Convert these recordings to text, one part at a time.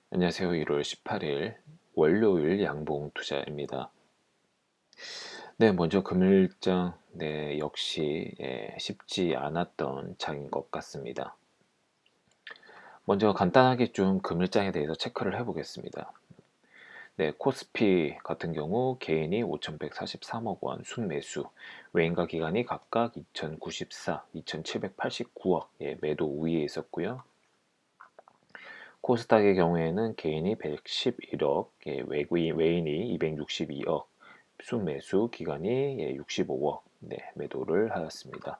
안녕하세요. 1월 18일 월요일 양봉 투자입니다. 네, 먼저 금일장, 네, 역시 쉽지 않았던 장인 것 같습니다. 먼저 간단하게 좀 금일장에 대해서 체크를 해보겠습니다. 네, 코스피 같은 경우 개인이 5,143억 원 순매수, 외인과 기관이 각각 2,094, 2,789억 매도 우위에 있었고요. 코스닥의 경우에는 개인이 111억, 외인이 262억, 순매수 기관이 65억 매도를 하였습니다.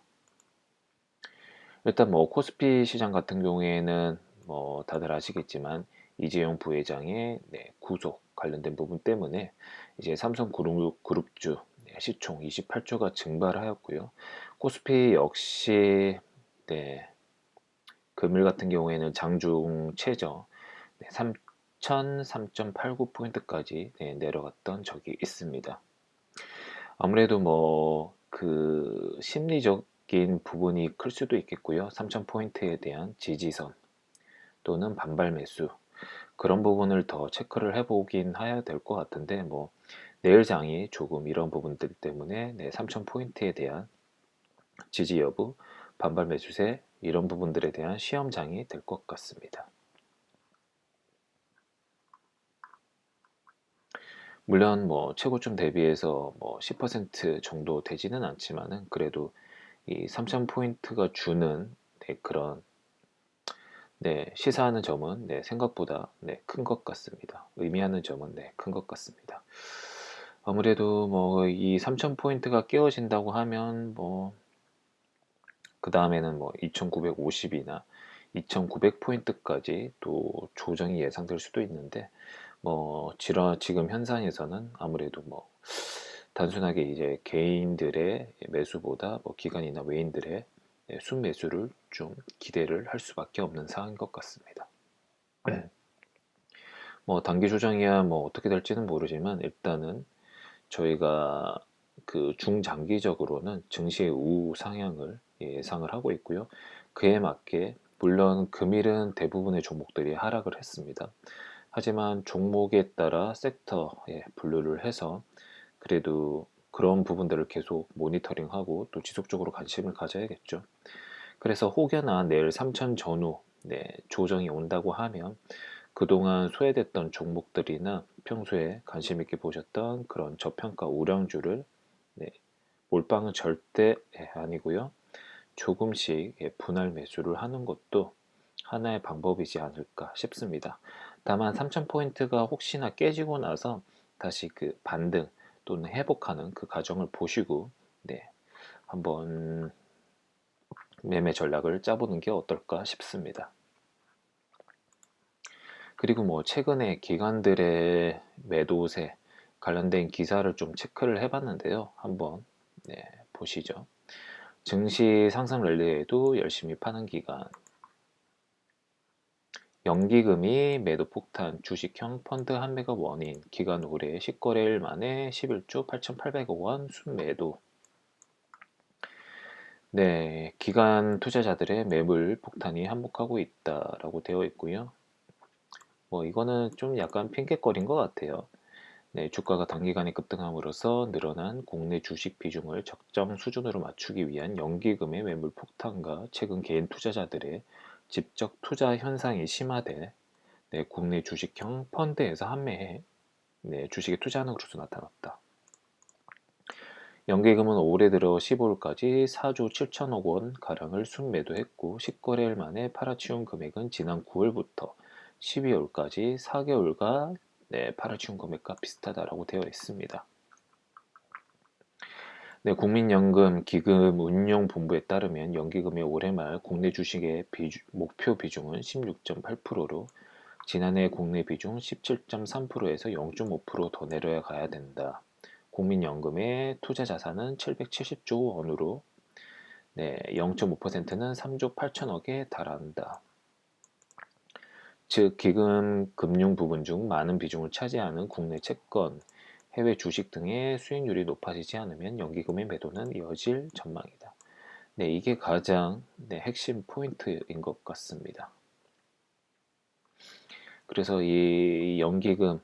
일단 뭐 코스피 시장 같은 경우에는 뭐 다들 아시겠지만 이재용 부회장의 구속 관련된 부분 때문에 이제 삼성그룹주 시총 28조가 증발하였고요. 코스피 역시 금일 같은 경우에는 장중 최저 3,003.89포인트까지 내려갔던 적이 있습니다. 아무래도 뭐 그 심리적인 부분이 클 수도 있겠고요. 3,000포인트에 대한 지지선 또는 반발 매수 그런 부분을 더 체크를 해보긴 해야 될 것 같은데 뭐 내일 장이 조금 이런 부분들 때문에 3,000포인트에 대한 지지 여부, 반발 매수세 이런 부분들에 대한 시험장이 될 것 같습니다. 물론 뭐 최고점 대비해서 뭐 10% 정도 되지는 않지만은 그래도 이 3,000포인트가 주는 그런 시사하는 점은 생각보다 큰 것 같습니다. 의미하는 점은 큰 것 같습니다. 아무래도 뭐 이 3,000포인트가 깨어진다고 하면 뭐 그 다음에는 뭐 2,950이나 2,900포인트까지 또 조정이 예상될 수도 있는데 뭐 지금 현상에서는 아무래도 뭐 단순하게 이제 개인들의 매수보다 뭐 기관이나 외인들의 순매수를 좀 기대를 할 수밖에 없는 상황인 것 같습니다. 뭐 단기 조정이야 뭐 어떻게 될지는 모르지만 일단은 저희가 그 중장기적으로는 증시의 우상향을 예상을 하고 있고요. 그에 맞게 물론 금일은 대부분의 종목들이 하락을 했습니다. 하지만 종목에 따라 섹터에 분류를 해서 그래도 그런 부분들을 계속 모니터링하고 또 지속적으로 관심을 가져야겠죠. 그래서 혹여나 내일 3천 전후 조정이 온다고 하면 그동안 소외됐던 종목들이나 평소에 관심 있게 보셨던 그런 저평가 우량주를 몰빵은 절대 아니고요. 조금씩 분할 매수를 하는 것도 하나의 방법이지 않을까 싶습니다. 다만 3,000포인트가 혹시나 깨지고 나서 다시 그 반등 또는 회복하는 그 과정을 보시고 한번 매매 전략을 짜보는 게 어떨까 싶습니다. 그리고 뭐 최근에 기관들의 매도세 관련된 기사를 좀 체크를 해봤는데요. 한번 보시죠. 증시 상승 랠리에도 열심히 파는 기관, 연기금이 매도 폭탄, 주식형 펀드 한매가 원인, 기간 올해 10거래일 만에 11조 8,800억 원 순매도. 기간 투자자들의 매물 폭탄이 한몫하고 있다라고 되어 있고요. 뭐 이거는 좀 약간 핑계거리인 것 같아요. 주가가 단기간에 급등함으로써 늘어난 국내 주식 비중을 적정 수준으로 맞추기 위한 연기금의 매물 폭탄과 최근 개인 투자자들의 직접 투자 현상이 심화돼 국내 주식형 펀드에서 한매해 주식에 투자하는 것으로 나타났다. 연기금은 올해 들어 15일까지 4조 7천억 원 가량을 순매도했고 10거래일 만에 팔아치운 금액은 지난 9월부터 12월까지 4개월간 팔아치운 금액과 비슷하다라고 되어 있습니다. 국민연금 기금운용본부에 따르면 연기금의 올해 말 국내 주식의 목표 비중은 16.8%로 지난해 국내 비중 17.3%에서 0.5%더 내려야 가야 된다. 국민연금의 투자 자산은 770조 원으로 0.5%는 3조 8천억에 달한다. 즉 기금 금융 부분 중 많은 비중을 차지하는 국내 채권, 해외 주식 등의 수익률이 높아지지 않으면 연기금의 매도는 이어질 전망이다. 이게 가장 핵심 포인트인 것 같습니다. 그래서 이 연기금,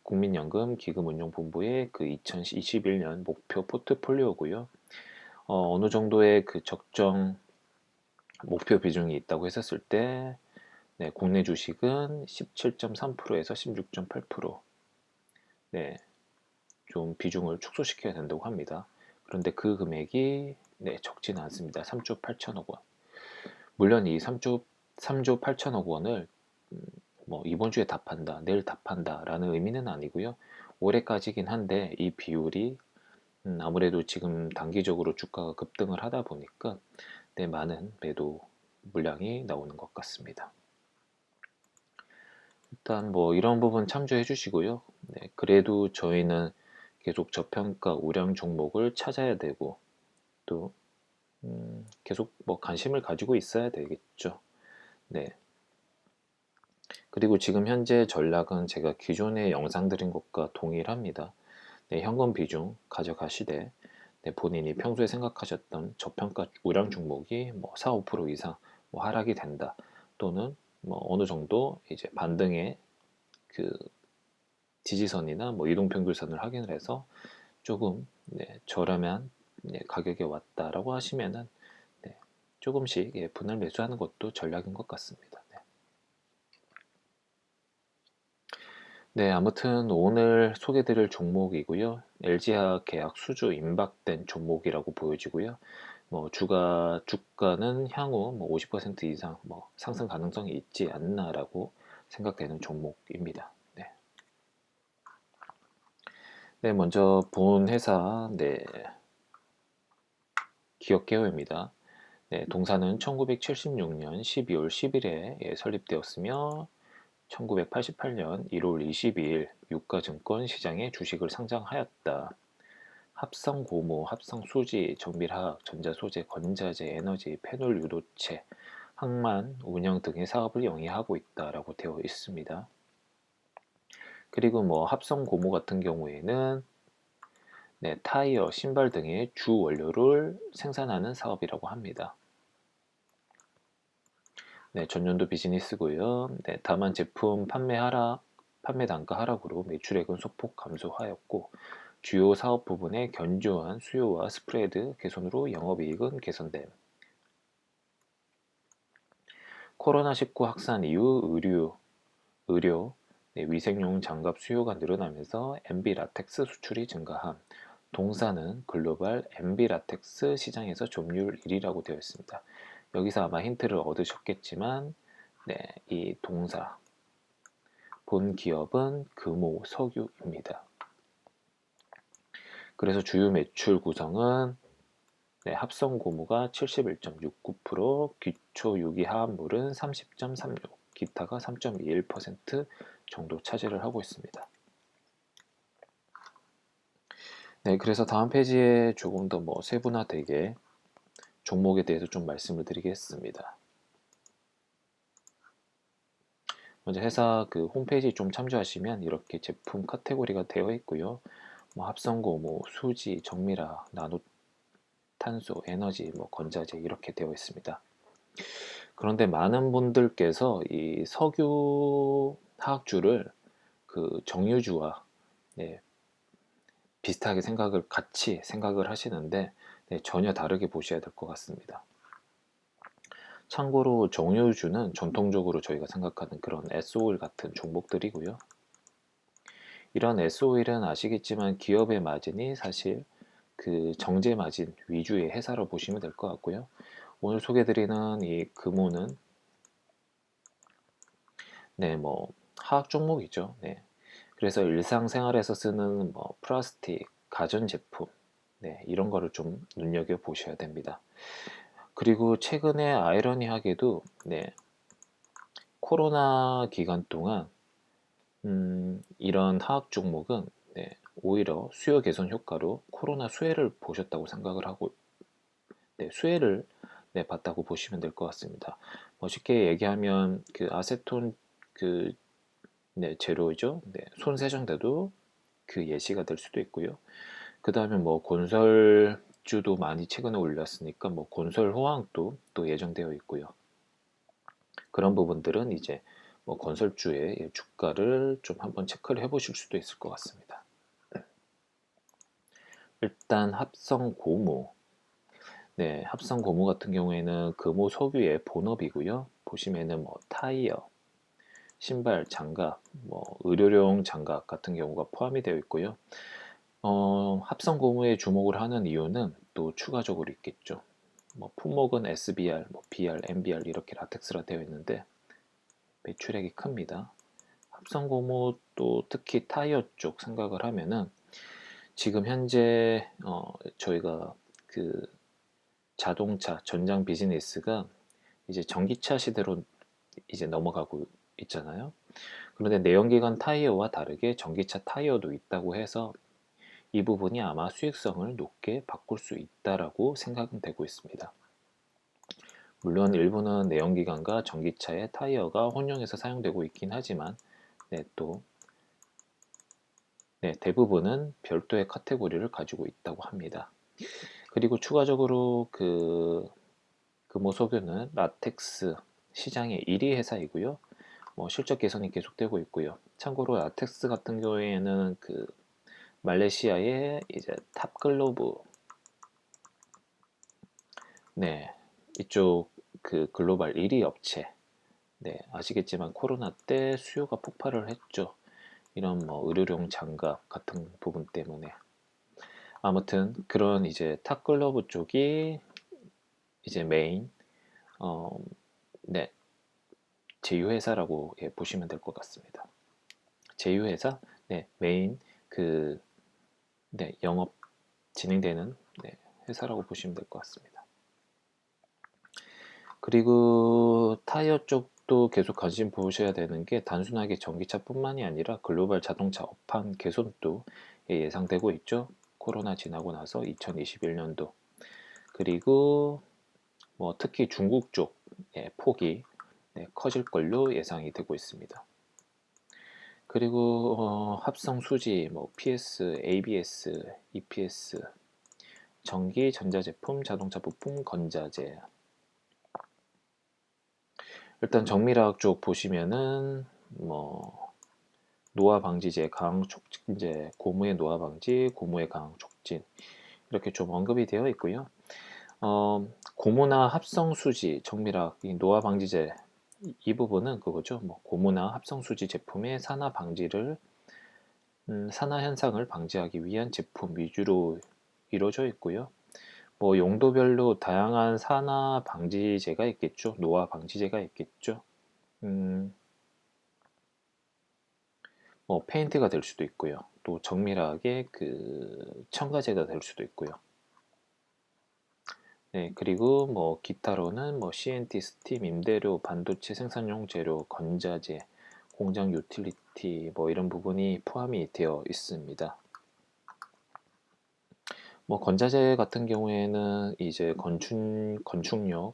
국민연금 기금운용본부의 그 2021년 목표 포트폴리오고요. 어느 정도의 그 적정 목표 비중이 있다고 했었을 때, 국내 주식은 17.3%에서 16.8%, 좀 비중을 축소시켜야 된다고 합니다. 그런데 그 금액이 적지는 않습니다. 3조 8천억 원. 물론 이 3조 8천억 원을 뭐 이번 주에 답한다, 내일 답한다라는 의미는 아니고요. 올해까지긴 한데 이 비율이 아무래도 지금 단기적으로 주가가 급등을 하다 보니까 많은 매도 물량이 나오는 것 같습니다. 일단 뭐 이런 부분 참조해 주시고요. 그래도 저희는 계속 저평가 우량 종목을 찾아야 되고 또 계속 뭐 관심을 가지고 있어야 되겠죠. 네. 그리고 지금 현재 전략은 제가 기존에 영상 드린 것과 동일합니다. 현금 비중 가져가시되 본인이 평소에 생각하셨던 저평가 우량 종목이 뭐 4, 5% 이상 뭐 하락이 된다 또는 뭐 어느 정도 이제 반등의 그 지지선이나 뭐 이동평균선을 확인을 해서 조금 저렴한 가격에 왔다라고 하시면은 조금씩 분할 매수하는 것도 전략인 것 같습니다. 아무튼 오늘 소개드릴 종목이고요. LG화학 계약 수주 임박된 종목이라고 보여지고요. 뭐 주가는 향후 뭐 50% 이상 뭐 상승 가능성이 있지 않나라고 생각되는 종목입니다. 먼저 본 회사 기업개요입니다. 동사는 1976년 12월 10일에 설립되었으며 1988년 1월 22일 유가증권 시장에 주식을 상장하였다. 합성고무, 합성수지, 정밀화학, 전자소재, 건자재, 에너지, 페놀 유도체, 항만, 운영 등의 사업을 영위하고 있다라고 되어 있습니다. 그리고 뭐 합성고무 같은 경우에는 타이어, 신발 등의 주 원료를 생산하는 사업이라고 합니다. 전년도 비즈니스고요. 다만 제품 판매 단가 하락으로 매출액은 소폭 감소하였고 주요 사업 부분의 견조한 수요와 스프레드 개선으로 영업이익은 개선됨. 코로나19 확산 이후 의료, 위생용 장갑 수요가 늘어나면서 MB 라텍스 수출이 증가함. 동사는 글로벌 MB 라텍스 시장에서 점유율 1위라고 되어 있습니다. 여기서 아마 힌트를 얻으셨겠지만 이 동사 본 기업은 금호 석유입니다. 그래서 주요 매출 구성은 합성 고무가 71.69%, 기초 유기화합물은 30.36%, 기타가 3.21% 정도 차지를 하고 있습니다. 그래서 다음 페이지에 조금 더 뭐 세분화되게 종목에 대해서 좀 말씀을 드리겠습니다. 먼저 회사 그 홈페이지 좀 참조하시면 이렇게 제품 카테고리가 되어 있고요. 뭐 합성고무, 수지, 정밀화, 나노탄소, 에너지, 뭐 건자재 이렇게 되어 있습니다. 그런데 많은 분들께서 이 석유 화학주를 그 정유주와 비슷하게 같이 생각을 하시는데 전혀 다르게 보셔야 될 것 같습니다. 참고로 정유주는 전통적으로 저희가 생각하는 그런 S오일 같은 종목들이고요. 이런 S오일은 아시겠지만 기업의 마진이 사실 그 정제 마진 위주의 회사로 보시면 될 것 같고요. 오늘 소개드리는 이 금호는 뭐 화학 종목이죠. 그래서 일상생활에서 쓰는 뭐 플라스틱, 가전제품 이런 거를 좀 눈여겨 보셔야 됩니다. 그리고 최근에 아이러니하게도 코로나 기간 동안 이런 화학 종목은 오히려 수요 개선 효과로 코로나 수혜를 보셨다고 생각을 하고 수혜를 봤다고 보시면 될 것 같습니다. 쉽게 얘기하면 그 아세톤 그 재료죠. 손 세정대도 그 예시가 될 수도 있고요. 그 다음에 뭐 건설주도 많이 최근에 올랐으니까 뭐 건설 호황도 또 예정되어 있고요. 그런 부분들은 이제 뭐 건설주의 주가를 좀 한번 체크를 해보실 수도 있을 것 같습니다. 일단 합성고무. 네, 합성고무 같은 경우에는 금호 석유의 본업이고요. 보시면은 뭐 타이어, 신발, 장갑, 뭐 의료용 장갑 같은 경우가 포함이 되어 있고요. 합성고무에 주목을 하는 이유는 또 추가적으로 있겠죠. 뭐 품목은 SBR, 뭐 BR, MBR 이렇게 라텍스라 되어 있는데 매출액이 큽니다. 합성고무 또 특히 타이어 쪽 생각을 하면은 지금 현재 저희가 그 자동차 전장 비즈니스가 이제 전기차 시대로 이제 넘어가고 있잖아요. 그런데 내연기관 타이어와 다르게 전기차 타이어도 있다고 해서 이 부분이 아마 수익성을 높게 바꿀 수 있다라고 생각은 되고 있습니다. 물론 일부는 내연기관과 전기차의 타이어가 혼용해서 사용되고 있긴 하지만 또 대부분은 별도의 카테고리를 가지고 있다고 합니다. 그리고 추가적으로 그 금호석유는 라텍스 시장의 1위 회사이고요. 뭐 실적 개선이 계속되고 있고요. 참고로 라텍스 같은 경우에는 그 말레이시아의 이제 탑글로브 이쪽 그 글로벌 1위 업체. 아시겠지만 코로나 때 수요가 폭발을 했죠. 이런 뭐 의료용 장갑 같은 부분 때문에. 아무튼 그런 이제 탑글로브 쪽이 이제 메인 어, 네, 제휴회사라고 보시면 될 것 같습니다. 제휴회사, 메인 그 영업 진행되는 회사라고 보시면 될 것 같습니다. 그리고 타이어 쪽도 계속 관심 보셔야 되는 게 단순하게 전기차뿐만이 아니라 글로벌 자동차 업황 개선도 예상되고 있죠. 코로나 지나고 나서 2021년도. 그리고 뭐 특히 중국 쪽 폭이 커질 걸로 예상이 되고 있습니다. 그리고 합성 수지, 뭐 PS, ABS, EPS, 전기, 전자제품, 자동차 부품, 건자재. 일단 정밀화학 쪽 보시면은 뭐 노화 방지제, 강황 촉진제, 고무의 노화 방지, 고무의 강황 촉진 이렇게 좀 언급이 되어 있고요. 고무나 합성 수지, 정밀화학, 이 노화 방지제 이 부분은 그거죠. 뭐 고무나 합성 수지 제품의 산화 방지를 산화 현상을 방지하기 위한 제품 위주로 이루어져 있고요. 뭐 용도별로 다양한 산화 방지제가 있겠죠. 노화 방지제가 있겠죠. 뭐 페인트가 될 수도 있고요. 또 정밀하게 그 첨가제가 될 수도 있고요. 그리고 뭐 기타로는 뭐 CNT, 스팀, 임대료, 반도체 생산용 재료, 건자재, 공장 유틸리티 뭐 이런 부분이 포함이 되어 있습니다. 뭐 건자재 같은 경우에는 이제 건축용,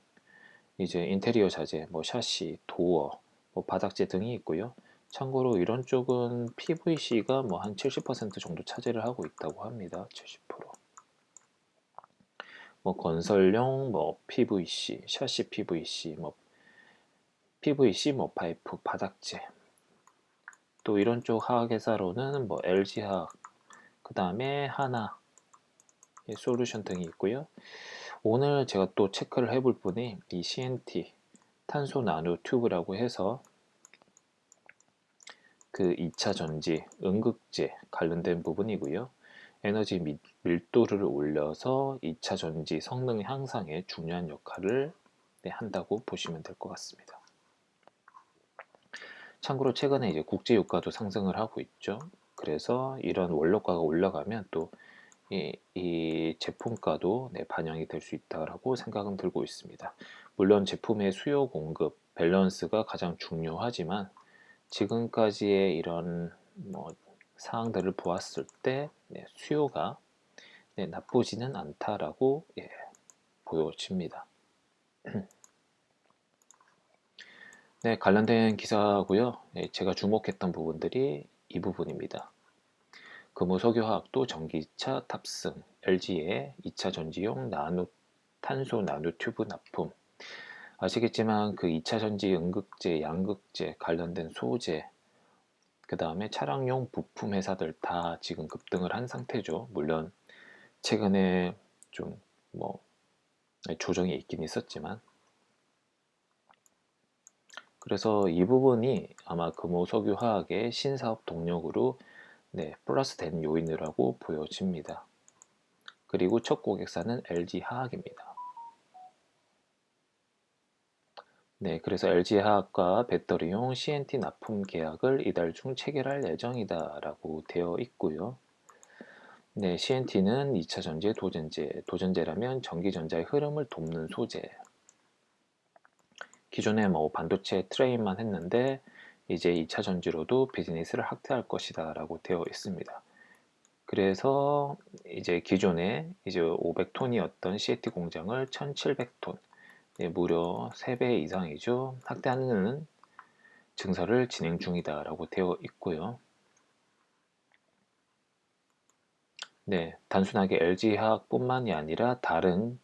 이제 인테리어 자재, 뭐 샤시, 도어, 뭐 바닥재 등이 있고요. 참고로 이런 쪽은 PVC가 뭐 한 70% 정도 차지를 하고 있다고 합니다. 70%. 뭐 건설용 뭐 PVC, 샤시 PVC, 뭐 PVC 뭐 파이프, 바닥재. 또 이런 쪽 화학회사로는 뭐 LG화학, 그 다음에 하나, 솔루션 등이 있고요. 오늘 제가 또 체크를 해볼 분이 이 CNT, 탄소 나노 튜브라고 해서 그 2차 전지, 음극재 관련된 부분이고요. 에너지 밀도를 올려서 2차 전지 성능 향상에 중요한 역할을 한다고 보시면 될 것 같습니다. 참고로 최근에 이제 국제 유가도 상승을 하고 있죠. 그래서 이런 원료가가 올라가면 또 이 제품가도 반영이 될 수 있다라고 생각은 들고 있습니다. 물론 제품의 수요 공급 밸런스가 가장 중요하지만 지금까지의 이런 뭐 사항들을 보았을 때 수요가 나쁘지는 않다라고 보여집니다. 관련된 기사고요. 제가 주목했던 부분들이 이 부분입니다. 금호석유화학도 전기차 탑승, LG의 2차 전지용 탄소 나노 튜브 납품. 아시겠지만 그 2차 전지 음극재, 양극재 관련된 소재, 그 다음에 차량용 부품 회사들 다 지금 급등을 한 상태죠. 물론 최근에 좀 뭐 조정이 있긴 있었지만, 그래서 이 부분이 아마 금호석유화학의 신사업 동력으로 플러스 된 요인이라고 보여집니다. 그리고 첫 고객사는 LG화학입니다. 그래서 LG화학과 배터리용 CNT 납품 계약을 이달 중 체결할 예정이다 라고 되어 있고요. CNT는 2차 전지의 도전제라면 전기전자의 흐름을 돕는 소재. 기존에 뭐 반도체 트레이만 했는데 이제 2차 전지로도 비즈니스를 확대할 것이다 라고 되어 있습니다. 그래서 이제 기존에 이제 500톤이었던 CNT 공장을 1700톤, 무려 3배 이상이죠. 확대하는 증설을 진행 중이다 라고 되어 있고요. 단순하게 LG화학뿐만이 아니라 다른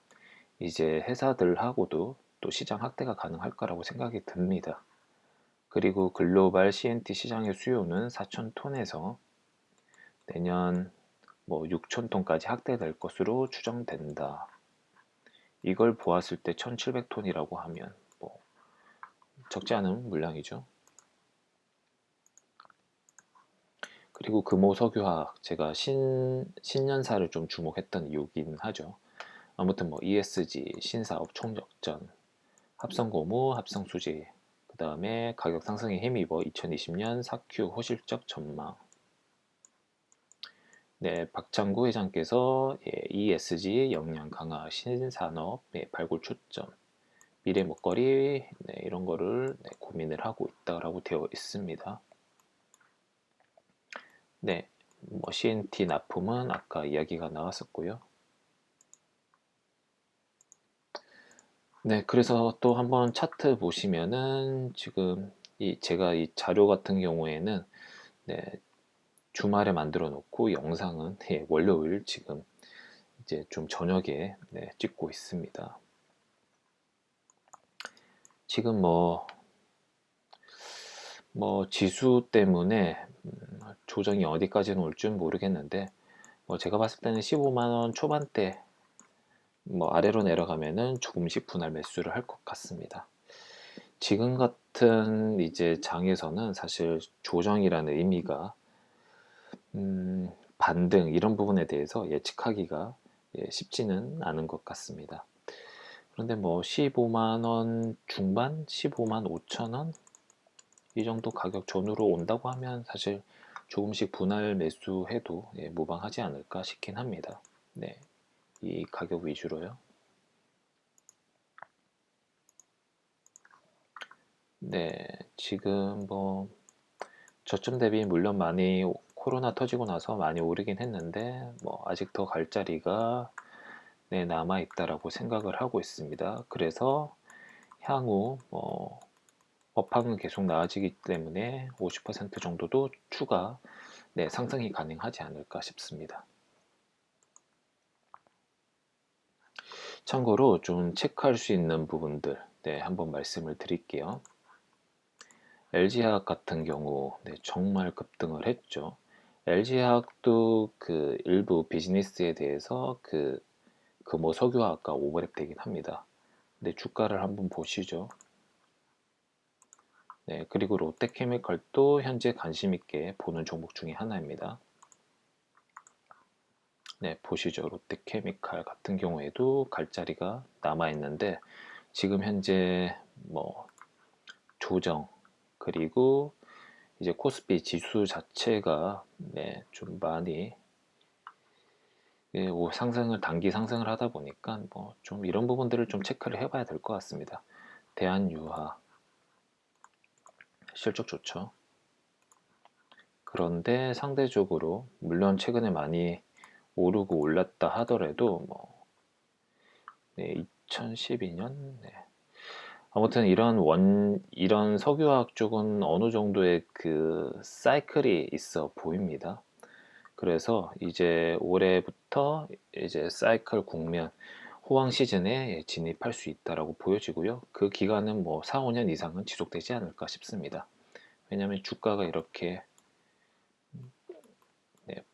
이제 회사들하고도 또 시장 확대가 가능할 거라고 생각이 듭니다. 그리고 글로벌 CNT 시장의 수요는 4,000톤에서 내년 뭐 6,000톤까지 확대될 것으로 추정된다. 이걸 보았을 때 1,700톤이라고 하면 뭐 적지 않은 물량이죠. 그리고 금호석유화학, 제가 신년사를 좀 주목했던 이유긴 하죠. 아무튼 뭐 ESG, 신사업 총력전, 합성고무, 합성수지, 그 다음에 가격 상승에 힘입어 2020년 4Q 호실적 전망. 박창구 회장께서 ESG 역량 강화 신산업 발굴 초점, 미래 먹거리 이런 거를 고민을 하고 있다라고 되어 있습니다. 뭐 CNT 납품은 아까 이야기가 나왔었고요. 그래서 또 한번 차트 보시면은 지금 제가 이 자료 같은 경우에는 주말에 만들어 놓고 영상은 월요일 지금 이제 좀 저녁에 찍고 있습니다. 지금 뭐 지수 때문에 조정이 어디까지는 올 줄 모르겠는데 제가 봤을 때는 15만원 초반대 아래로 내려가면은 조금씩 분할 매수를 할 것 같습니다. 지금 같은 이제 장에서는 사실 조정이라는 의미가 반등 이런 부분에 대해서 예측하기가 쉽지는 않은 것 같습니다. 그런데 뭐 15만원 중반, 15만 5천원 이 정도 가격 존으로 온다고 하면 사실 조금씩 분할 매수해도 무방하지 않을까 싶긴 합니다. 이 가격 위주로요. 지금 뭐 저점 대비 물론 많이 코로나 터지고 나서 많이 오르긴 했는데 아직 더 갈 자리가 남아 있다라고 생각을 하고 있습니다. 그래서 향후 업황은 계속 나아지기 때문에 50% 정도도 추가 상승이 가능하지 않을까 싶습니다. 참고로 좀 체크할 수 있는 부분들 한번 말씀을 드릴게요. LG화학 같은 경우 정말 급등을 했죠. LG화학도 그 일부 비즈니스에 대해서 그 금호석유화학과 오버랩 되긴 합니다. 근데 주가를 한번 보시죠. 그리고 롯데케미칼도 현재 관심 있게 보는 종목 중에 하나입니다. 보시죠. 롯데케미칼 같은 경우에도 갈 자리가 남아 있는데 지금 현재 조정 그리고 이제 코스피 지수 자체가 좀 많이 단기 상승을 하다 보니까 좀 이런 부분들을 좀 체크를 해봐야 될 것 같습니다. 대한유화 실적 좋죠. 그런데 상대적으로 물론 최근에 많이 오르고 올랐다 하더라도 2012년 아무튼 이런 석유화학 쪽은 어느 정도의 그 사이클이 있어 보입니다. 그래서 이제 올해부터 이제 사이클 국면 호황 시즌에 진입할 수 있다라고 보여지고요. 그 기간은 뭐 4, 5년 이상은 지속되지 않을까 싶습니다. 왜냐하면 주가가 이렇게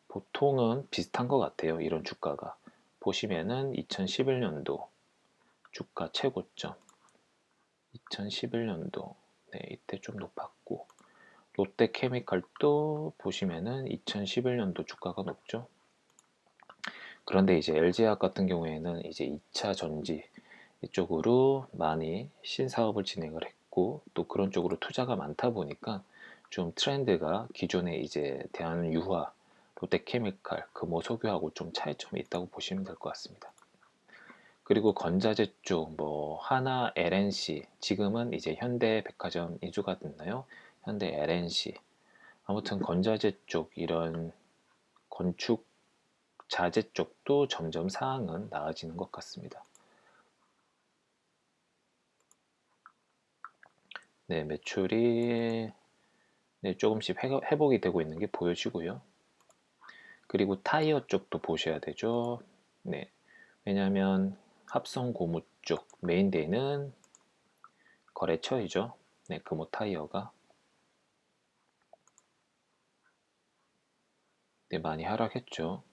보통은 비슷한 것 같아요. 이런 주가가 보시면은 2011년도 주가 최고점 2011년도 이때 좀 높았고, 롯데케미칼도 보시면은 2011년도 주가가 높죠. 그런데 이제 LG화학 같은 경우에는 이제 2차 전지 이쪽으로 많이 신사업을 진행을 했고, 또 그런 쪽으로 투자가 많다 보니까 좀 트렌드가 기존에 이제 대한유화, 롯데케미칼, 금호석유하고 좀 차이점이 있다고 보시면 될 것 같습니다. 그리고 건자재 쪽, 뭐 하나 LNC, 지금은 이제 현대백화점 인수가 됐나요? 현대 LNC. 아무튼 건자재 쪽, 이런 건축 자재 쪽도 점점 상황은 나아지는 것 같습니다. 네, 매출이 조금씩 회복이 되고 있는 게 보여지고요. 그리고 타이어 쪽도 보셔야 되죠. 네, 왜냐하면 합성 고무 쪽 메인데이는 거래처이죠. 네, 금호 타이어가 많이 하락했죠.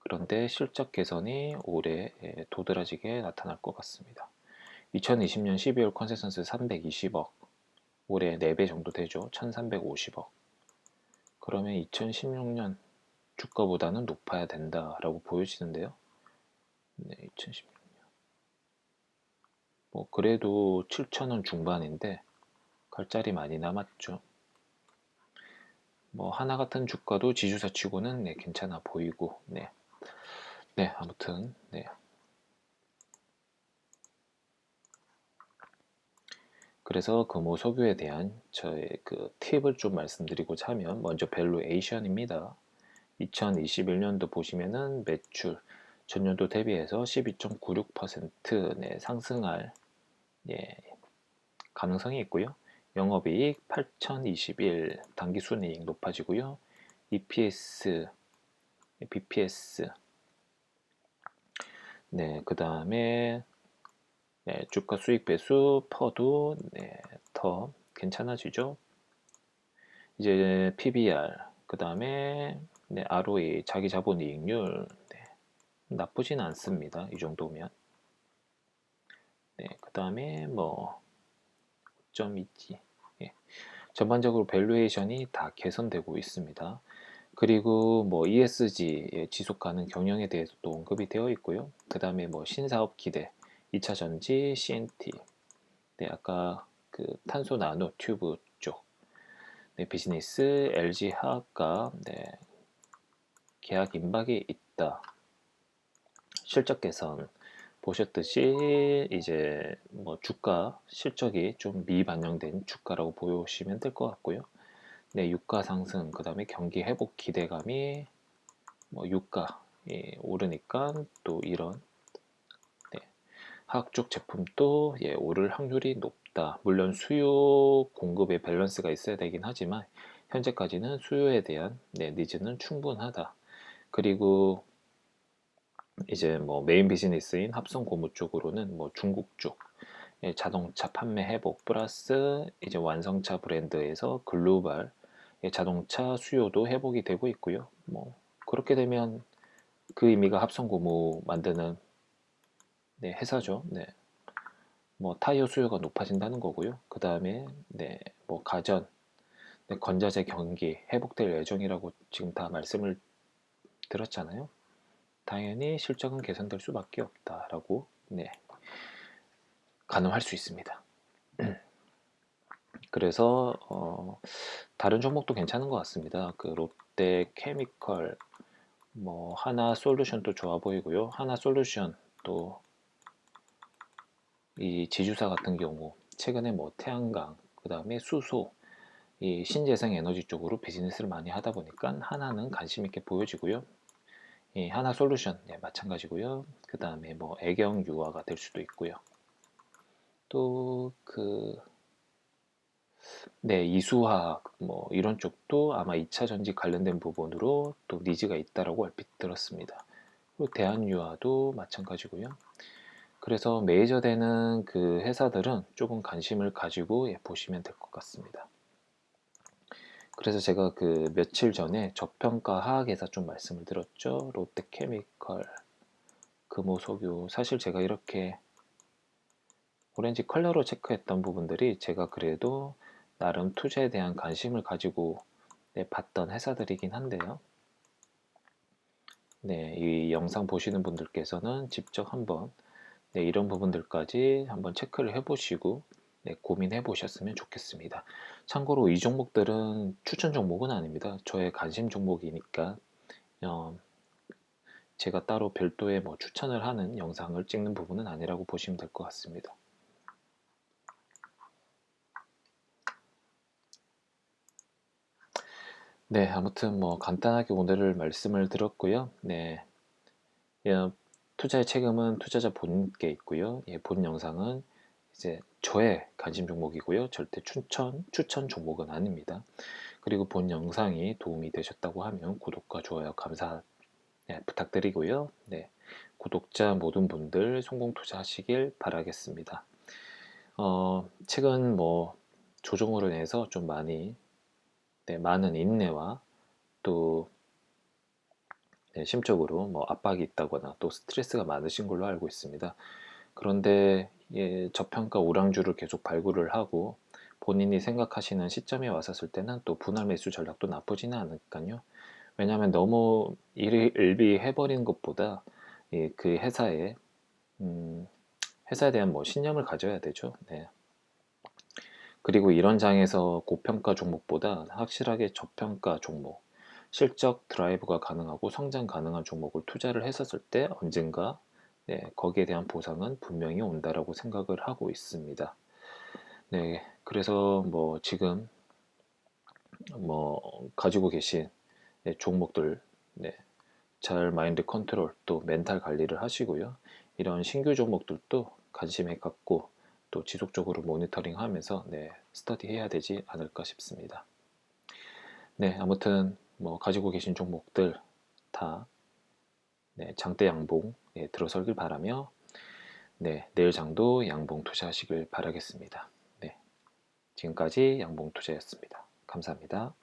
그런데 실적 개선이 올해 도드라지게 나타날 것 같습니다. 2020년 12월 컨센서스 320억, 올해 4배 정도 되죠. 1350억. 그러면 2016년 주가보다는 높아야 된다라고 보여지는데요. 네, 2016년. 뭐 그래도 7,000원 중반인데 갈 자리 많이 남았죠. 뭐 하나 같은 주가도 지주사 치고는 괜찮아 보이고, 아무튼 그래서 금호석유에 대한 저의 그 팁을 좀 말씀드리고자 하면, 먼저 밸류에이션입니다. 2021년도 보시면은 매출 전년도 대비해서 12.96% 상승할 가능성이 있고요. 영업이익 8,021, 당기순이익 높아지고요. EPS, BPS, 그 다음에 주가 수익 배수 퍼도 더 괜찮아지죠. 이제 PBR, 그 다음에 ROE, 자기 자본 이익률 나쁘진 않습니다. 이 정도면. 그 다음에 뭐 점 있지. 전반적으로 밸류에이션이 다 개선되고 있습니다. 그리고 뭐 ESG, 지속 가능 경영에 대해서도 언급이 되어 있고요. 그 다음에 뭐 신사업 기대, 2차 전지, CNT, 아까 그 탄소 나노 튜브 쪽, 비즈니스, LG 화학과 계약 임박이 있다. 실적 개선 보셨듯이 이제 뭐 주가 실적이 좀 미반영된 주가라고 보시면 될 것 같고요. 유가 상승, 그 다음에 경기 회복 기대감이 뭐 유가 오르니까 또 이런 화학 쪽 제품도 오를 확률이 높다. 물론 수요 공급의 밸런스가 있어야 되긴 하지만 현재까지는 수요에 대한 니즈는 충분하다. 그리고 이제 뭐 메인 비즈니스인 합성 고무 쪽으로는 뭐 중국 쪽 자동차 판매 회복 플러스 이제 완성차 브랜드에서 글로벌 자동차 수요도 회복이 되고 있고요. 뭐 그렇게 되면 그 의미가 합성 고무 만드는 회사죠. 뭐 타이어 수요가 높아진다는 거고요. 그 다음에 뭐 가전, 건자재 경기 회복될 예정이라고 지금 다 말씀을 드렸잖아요. 당연히 실적은 개선될 수밖에 없다라고 가늠할 수 있습니다. 그래서 다른 종목도 괜찮은 것 같습니다. 그 롯데 케미컬, 뭐 하나 솔루션도 좋아 보이고요. 하나 솔루션 또 이 지주사 같은 경우 최근에 뭐 태양광, 그 다음에 수소, 이 신재생 에너지 쪽으로 비즈니스를 많이 하다 보니까 하나는 관심 있게 보여지고요. 이 하나 솔루션 마찬가지고요. 그 다음에 뭐 애경 유화가 될 수도 있고요. 또 그 이수화학 뭐 이런 쪽도 아마 2차 전지 관련된 부분으로 또 니즈가 있다라고 얼핏 들었습니다. 그리고 대한유화도 마찬가지고요. 그래서 메이저 되는 그 회사들은 조금 관심을 가지고 보시면 될 것 같습니다. 그래서 제가 그 며칠 전에 저평가 하악회사 좀 말씀을 드렸죠. 롯데케미컬, 금호석유. 사실 제가 이렇게 오렌지 컬러로 체크했던 부분들이 제가 그래도 나름 투자에 대한 관심을 가지고 봤던 회사들이긴 한데요. 네, 이 영상 보시는 분들께서는 직접 한번 이런 부분들까지 한번 체크를 해보시고 고민해 보셨으면 좋겠습니다. 참고로 이 종목들은 추천 종목은 아닙니다. 저의 관심 종목이니까 어, 제가 따로 별도의 뭐 추천을 하는 영상을 찍는 부분은 아니라고 보시면 될 것 같습니다. 네, 아무튼 뭐 간단하게 오늘을 말씀을 드렸고요. 네, 예, 투자의 책임은 투자자 본인께 있고요. 본 영상은 이제 저의 관심 종목이고요. 절대 추천 종목은 아닙니다. 그리고 본 영상이 도움이 되셨다고 하면 구독과 좋아요 감사 부탁드리고요. 네, 구독자 모든 분들 성공 투자하시길 바라겠습니다. 최근 뭐 조정으로 인해서 좀 많이 많은 인내와 또 심적으로 뭐 압박이 있다거나 또 스트레스가 많으신 걸로 알고 있습니다. 그런데 저평가 우량주를 계속 발굴을 하고 본인이 생각하시는 시점에 왔었을 때는 또 분할 매수 전략도 나쁘지는 않으니까요. 왜냐하면 너무 일비해버리는 것보다 그 음, 회사에 대한 뭐 신념을 가져야 되죠. 네. 그리고 이런 장에서 고평가 종목보다 확실하게 저평가 종목, 실적 드라이브가 가능하고 성장 가능한 종목을 투자를 했었을 때 언젠가 거기에 대한 보상은 분명히 온다라고 생각을 하고 있습니다. 네, 그래서 뭐 지금 뭐 가지고 계신 종목들 잘 마인드 컨트롤 또 멘탈 관리를 하시고요. 이런 신규 종목들도 관심에 갖고 또 지속적으로 모니터링 하면서 스터디 해야 되지 않을까 싶습니다. 네, 아무튼 뭐 가지고 계신 종목들 다 장대 양봉 들어설길 바라며 내일 장도 양봉 투자하시길 바라겠습니다. 네, 지금까지 양봉 투자였습니다. 감사합니다.